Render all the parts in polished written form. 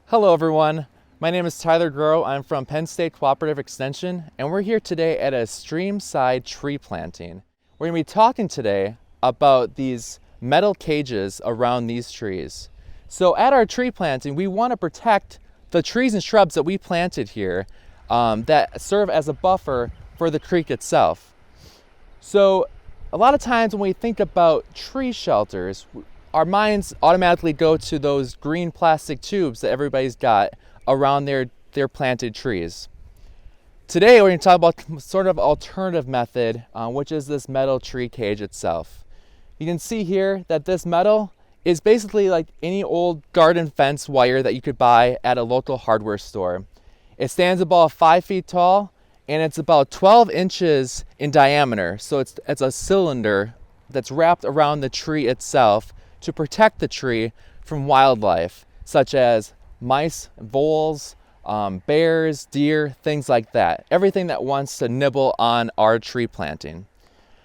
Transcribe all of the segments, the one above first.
Hello everyone, my name is Tyler Groh. I'm from Penn State Cooperative Extension and we're here today at a Streamside tree planting. We're going to be talking today about these metal cages around these trees. So at our tree planting, we want to protect the trees and shrubs that we planted here that serve as a buffer for the creek itself. So a lot of times when we think about tree shelters, our minds automatically go to those green plastic tubes that everybody's got around their planted trees. Today we're going to talk about sort of alternative method, which is this metal tree cage itself. You can see here that this metal is basically like any old garden fence wire that you could buy at a local hardware store. It stands about 5 feet tall and it's about 12 inches in diameter. So it's a cylinder that's wrapped around the tree itself to protect the tree from wildlife, such as mice, voles, bears, deer, things like that. Everything that wants to nibble on our tree planting.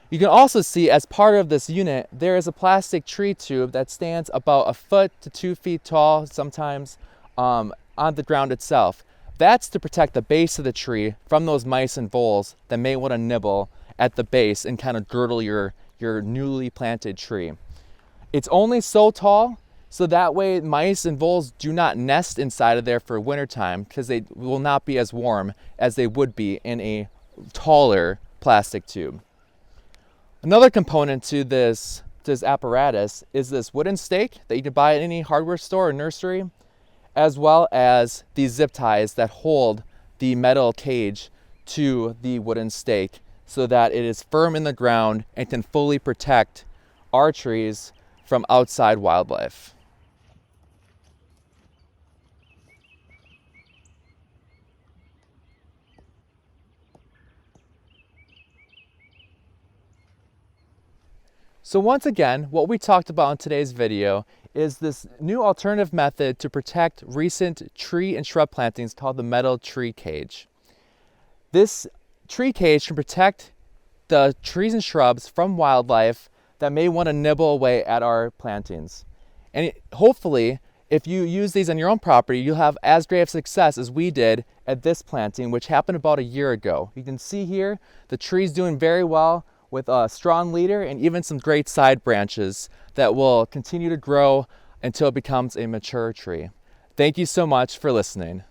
You can also see as part of this unit, there is a plastic tree tube that stands about 1 foot to 2 feet tall, sometimes on the ground itself. That's to protect the base of the tree from those mice and voles that may want to nibble at the base and kind of girdle your newly planted tree. It's only so tall, so that way mice and voles do not nest inside of there for wintertime because they will not be as warm as they would be in a taller plastic tube. Another component to this apparatus is this wooden stake that you can buy at any hardware store or nursery, as well as these zip ties that hold the metal cage to the wooden stake so that it is firm in the ground and can fully protect our trees from outside wildlife. So once again, what we talked about in today's video is this new alternative method to protect recent tree and shrub plantings called the metal tree cage. This tree cage can protect the trees and shrubs from wildlife that may want to nibble away at our plantings. And hopefully, if you use these on your own property, you'll have as great of success as we did at this planting, which happened about a year ago. You can see here, the tree's doing very well with a strong leader and even some great side branches that will continue to grow until it becomes a mature tree. Thank you so much for listening.